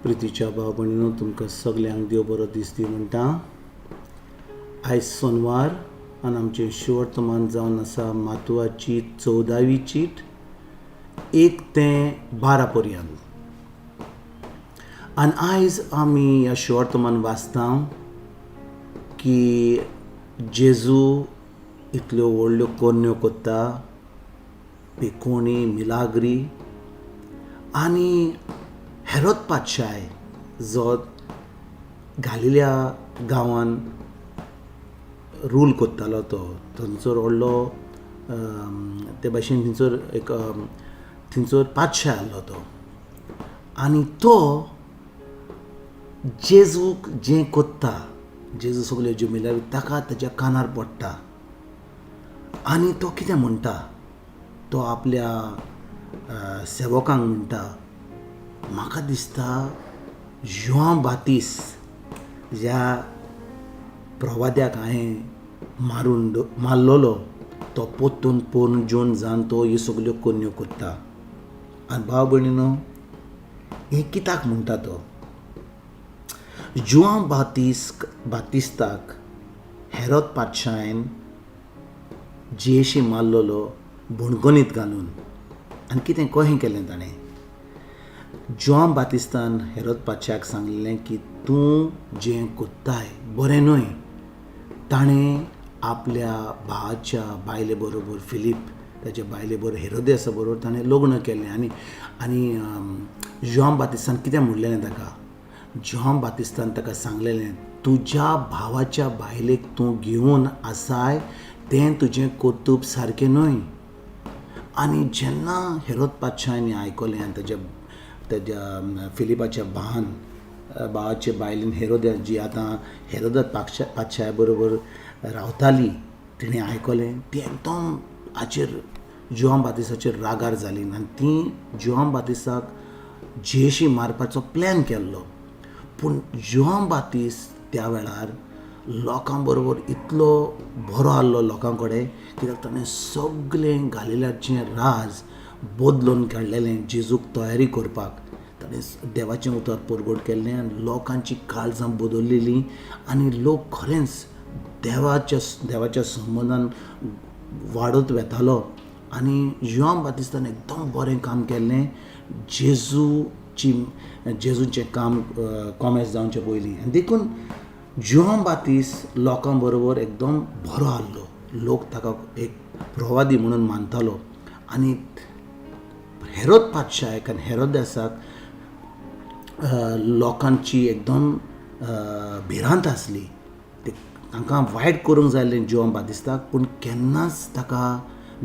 प्रितीच्या भाव भयणीनो, तुमकां सगल्यांक देव बरो दीस दी म्हणटा. आयज सोनवार आनी आमचें शिवर्तमान जावन आसा मातवाची 14वी चीट 1 ते 12 पर्यंत. आनी आयज आमी ह्या शिवर्तमान वाचता की जेजू इतल्यो व्हडल्यो कोन्यो कोत्ता, पेखोणी मिलाग्री, आनी हेरोद पातशाय जो गालिल्या गांवान रूल कोत्तालो तो थंयसर व्हडलो ते भाशेन थंयसर पातशाय आहलो तो. आनी तो जेजूक जें कोत्ता, जेजू सगल्यो ज्यो मिलाग्री ताका ताच्या कानार पडटा. आनी तो कितें म्हणटा, तो आपल्या सेवकांक म्हणटा, म्हाका दिसता जुआंव बातिस्त ह्या प्रवाद्याक हांवें मारलोलो तो पोत्तून पोवन जेवन जावन तो ह्यो सगल्यो कोन्यो कोत्ता. आनी भाव भयणीनो, हें कित्याक म्हणटा तो? जुआंव बातिस्ताक हेरोद पातशायन जेशी मारलोलो बुणगोनीत घालून. आनी कितें कशें केलें ताणें? जुआंव बातिस्तान हेरोद पातशाक सांगलेलें की तूं जें कोत्ताय बरें न्हय. ताणें आपल्या भावाच्या बायले बरोबर फिलीप, ताच्या बायले बरोबर हेरोदेसा बरोबर ताणें लग्न केलें. आनी जुआंव बातिस्तान कितें म्हणलेलें ताका? जुआंव बातिस्तान ताका सांगलेलें, तुज्या भावाच्या बायलेक तूं घेवन आसाय तें तुजें कोत्तूप सारकें न्हय. आनी जेन्ना हेरोद पातशायन आयकलें आनी ताच्या फिलिपाच्या भावाचे बायलेन हेरोद्या जी आतां हेरोद पातशाय बरोबर रावताली, तिणें आयकलें. ती एकदम हाचेर जुआंव बातिस्ताचेर रागार जाली आनी ती जुआंव बातिस्ताक जेशी मारपाचो प्लॅन केल्लो. पूण जुआंव बातिस्त त्या वेळार लोकां बरोबर इतलो बरो आहलो लोकां कडेन, कित्याक ताणें सगळें गालिल्याचें राज बदलून काडलेलें जेजूक तयारी करपाक. ताणें देवाचें उतर परगट केल्लें आनी लोकांची काळजां बदललेलीं आनी लोक खरेंच देवाच्या संबंदान वाडत वेतालो. आनी जुआंव बातिस्तान एकदम बरें काम केल्लें जेजूचें काम कोमेस जावचे पयलीं. आनी देखून जुआंव बातिस्त लोकां बरोबर एकदम बरो आहलो. लोक ताका एक प्रवादी म्हणून मानतालो. आनी हेरोद पातशायक आनी हेरोदेसाक लोकांची एकदम भिरांत आसली. तांकां वायट करूंक जाय आसलें जुआंव बातिस्ताक, पूण केन्नाच ताका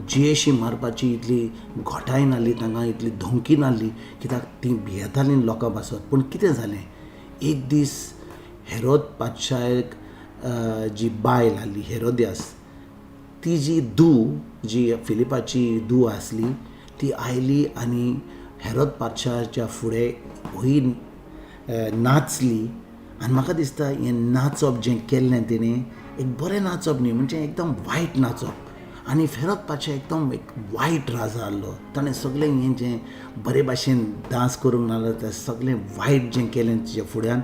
जेशी मारपाची इतली घोटाय नासली, तांकां इतली धमकी नासली, कित्याक तीं भियेतालीं लोकां पासत. पूण कितें जालें, एक दीस हेरोद पातशायक जी बायल आहली हेरोद्यास, ती जी फिलिपाची धूव आसली, ती आयली आनी हेरोद पातशाच्या फुडें खंय नाचली. आनी म्हाका दिसता हें नाचप जें केल्लें तिणें एक बरें नाचप न्ही, म्हणजे एकदम वायट नाचप. आनी हेरोद पातशाय एकदम एक वायट राजा आहलो. ताणें सगळें हें जें बरे भाशेन डांस करूंक नासलो तें सगळें वायट जें केलें तिच्या फुड्यान,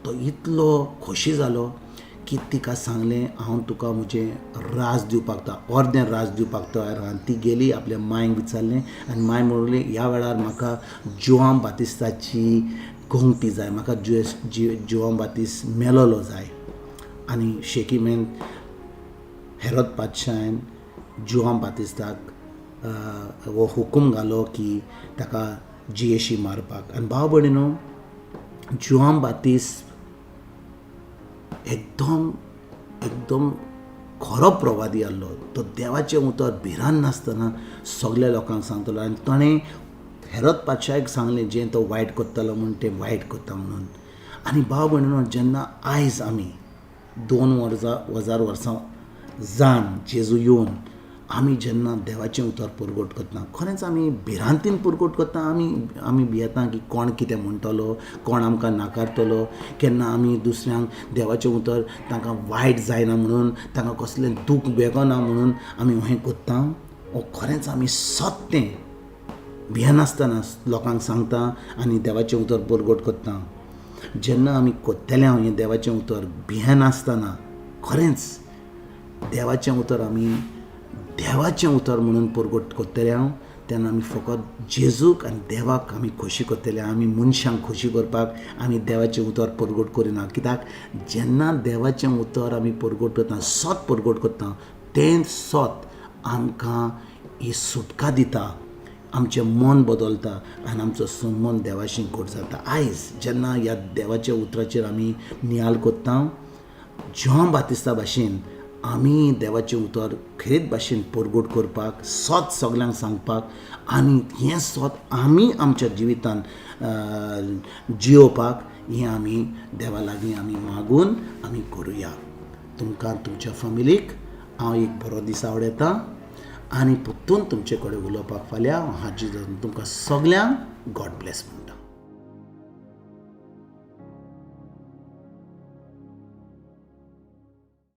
तो इतलो खोशी जालो की तिका सांगलें, हांव तुका म्हजें राज दिवपाक अर्दें राज दिवपाक तयार आहा. आनी ती गेली आपल्या मांयक विचारलें आनी मांय म्हणली, ह्या वेळार म्हाका जुआंव बातिस्ताची घोंगटी जाय, म्हाका जुआंव बातिस्त मेलोलो जाय. आनी शेकीमेन हेरोद पातशायन जुआंव बातिस्ताक हो हुकूम घालो की ताका जेशी मारपाक. आनी भाव भयणीनो, जुआंव बातिस्त एकदम खरो प्रवादी आहलो. तो देवाचें उतर भिरांत नासतना सगळ्या लोकांक सांगतलो. आनी ताणें हेरोद पातशायक सांगलें जें तो वायट कोत्तालो म्हूण तें वायट कोत्ता म्हणून. आनी भाव भयणीनो, जेन्ना आयज आमी 2000 वर्सां जावन जेजू येवन आमी जेन्ना देवाचें उतर परगट करता, खरेंच आमी भिरांतीन परगट करता. आमी भियेता की कोण कितें म्हणटलो, कोण आमकां नाकारतलो, केन्ना आमी दुसऱ्यांक देवाचें उतर तांकां वायट जायना म्हणून, तांकां कसलें दूख बेगना म्हणून आमी हें करता. खरेंच आमी सत्तें भियेनासतना लोकांक सांगता आनी देवाचें उतर परगट करता. जेन्ना आमी कोत्तेले हांव हें देवाचें उतर भियेन आसतना खरेंच देवाचें उतर आमी देवाचें उतर म्हणून परगट कोत्तेले हांव तेन्ना आमी फकत जेजूक आनी देवाक आमी खोशी कोत्तेले आमी मनशांक खोशी करपाक आमी देवाचें उतर परगट करिना कित्याक जेन्ना देवाचें उतर आमी परगट करता सत परगट करता तें सत आमकां ही सुटका दिता आमचें मन बदलता आनी आमचो संबंद देवाशी घट जाता आयज जेन्ना ह्या देवाच्या उतराचेर आमी नियाल कोत्ता जॉन बातिस्ता भाशेन आमी देवाचें उतर खरेच भाशेन परगट करपाक सत सगल्यांक सांगपाक आनी हें सत आमी आमच्या जिवितान जियोवपाक हें आमी देवा लागीं आमी मागून आमी करुया तुमकां तुमच्या फॅमिलीक हांव एक बरो दीस आवडयतां आनी परतून तुमचे कडेन उलोवपाक फाल्यां हांव हाजी तुमकां सगल्यांक गॉड ब्लेस म्हणटा